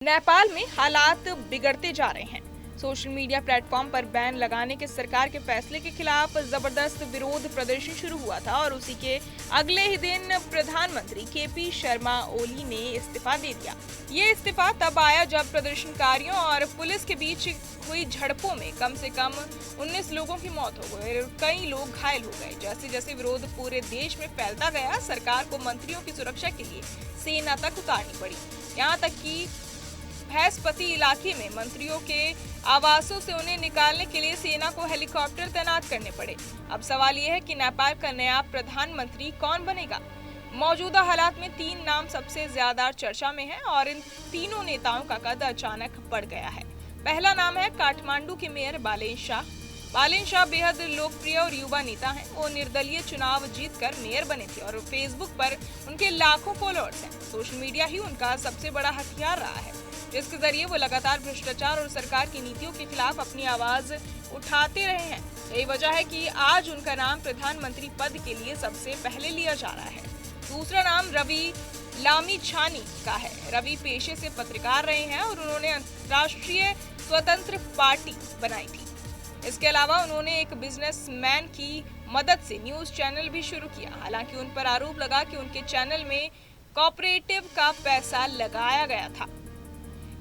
नेपाल में हालात बिगड़ते जा रहे हैं। सोशल मीडिया प्लेटफॉर्म पर बैन लगाने के सरकार के फैसले के खिलाफ जबरदस्त विरोध प्रदर्शन शुरू हुआ था और उसी के अगले ही दिन प्रधानमंत्री केपी शर्मा ओली ने इस्तीफा दे दिया। ये इस्तीफा तब आया जब प्रदर्शनकारियों और पुलिस के बीच हुई झड़पों में कम से कम 19 लोगों की मौत हो गई और कई लोग घायल हो गए। जैसे जैसे विरोध पूरे देश में फैलता गया, सरकार को मंत्रियों की सुरक्षा के लिए सेना तक उतारनी पड़ी। यहाँ तक कि भैंसपति इलाके में मंत्रियों के आवासों से उन्हें निकालने के लिए सेना को हेलीकॉप्टर तैनात करने पड़े। अब सवाल ये है कि नेपाल का नया प्रधानमंत्री कौन बनेगा। मौजूदा हालात में 3 नाम सबसे ज्यादा चर्चा में हैं और इन तीनों नेताओं का कद अचानक बढ़ गया है। पहला नाम है काठमांडू के मेयर बालेन शाह। बालेन शाह बेहद लोकप्रिय और युवा नेता हैं। वो निर्दलीय चुनाव जीतकर मेयर बने थे और फेसबुक पर उनके लाखों फॉलोअर्स हैं। सोशल मीडिया ही उनका सबसे बड़ा हथियार रहा है, जिसके जरिए वो लगातार भ्रष्टाचार और सरकार की नीतियों के खिलाफ अपनी आवाज उठाते रहे हैं। यही वजह है कि आज उनका नाम प्रधानमंत्री पद के लिए सबसे पहले लिया जा रहा है। दूसरा नाम रवि लामिछाने का है। रवि पेशे से पत्रकार रहे हैं और उन्होंने राष्ट्रीय स्वतंत्र पार्टी बनाई थी। इसके अलावा उन्होंने एक बिजनेसमैन की मदद से न्यूज चैनल भी शुरू किया। हालांकि उन पर आरोप लगा कि उनके चैनल में कॉर्पोरेटिव का पैसा लगाया गया था।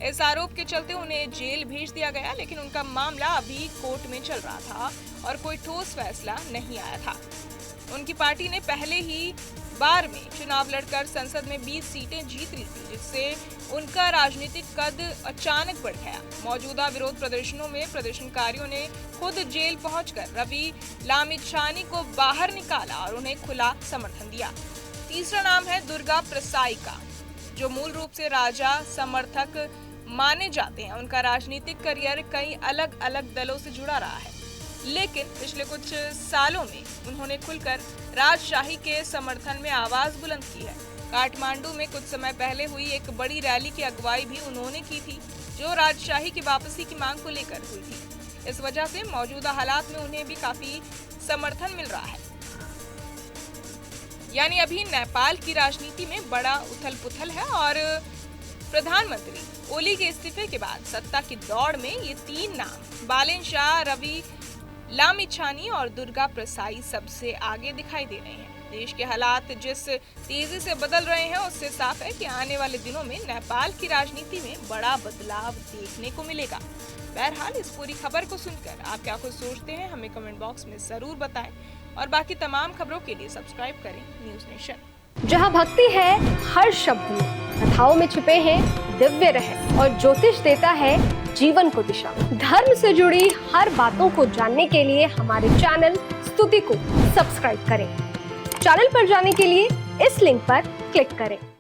इस आरोप के चलते उन्हें जेल भेज दिया गया, लेकिन उनका मामला अभी कोर्ट में चल रहा था और कोई ठोस फैसला नहीं आया था। उनकी पार्टी ने पहले ही बार में चुनाव लड़कर संसद में 20 सीटें जीत ली थी, जिससे उनका राजनीतिक कद अचानक बढ़ गया। मौजूदा विरोध प्रदर्शनों में प्रदर्शनकारियों ने खुद जेल पहुंचकर रवि लामिछाने को बाहर निकाला और उन्हें खुला समर्थन दिया। तीसरा नाम है दुर्गा प्रसाई का, जो मूल रूप से राजा समर्थक माने जाते हैं। उनका राजनीतिक करियर कई अलग अलग दलों से जुड़ा रहा है, लेकिन पिछले कुछ सालों में उन्होंने खुलकर राजशाही के समर्थन में आवाज बुलंद की है। काठमांडू में कुछ समय पहले हुई एक बड़ी रैली की अगुवाई भी उन्होंने की थी, जो राजशाही की वापसी की मांग को लेकर हुई थी। इस वजह से मौजूदा हालात में उन्हें भी काफी समर्थन मिल रहा है। यानी अभी नेपाल की राजनीति में बड़ा उथल पुथल है और प्रधानमंत्री ओली के इस्तीफे के बाद सत्ता की दौड़ में ये 3 नाम बालेन शाह, रवि लामिछाने और दुर्गा प्रसाई सबसे आगे दिखाई दे रहे हैं। देश के हालात जिस तेजी से बदल रहे हैं, उससे साफ है कि आने वाले दिनों में नेपाल की राजनीति में बड़ा बदलाव देखने को मिलेगा। बहरहाल इस पूरी खबर को सुनकर आप क्या कुछ सोचते हैं, हमें कमेंट बॉक्स में जरूर बताएं और बाकी तमाम खबरों के लिए सब्सक्राइब करें न्यूज नेशन। जहां भक्ति है हर शब्द में, कथाओं में छुपे हैं दिव्य रहस्य और ज्योतिष देता है जीवन को दिशा। धर्म से जुड़ी हर बातों को जानने के लिए हमारे चैनल स्तुति को सब्सक्राइब करें। चैनल पर जाने के लिए इस लिंक पर क्लिक करें।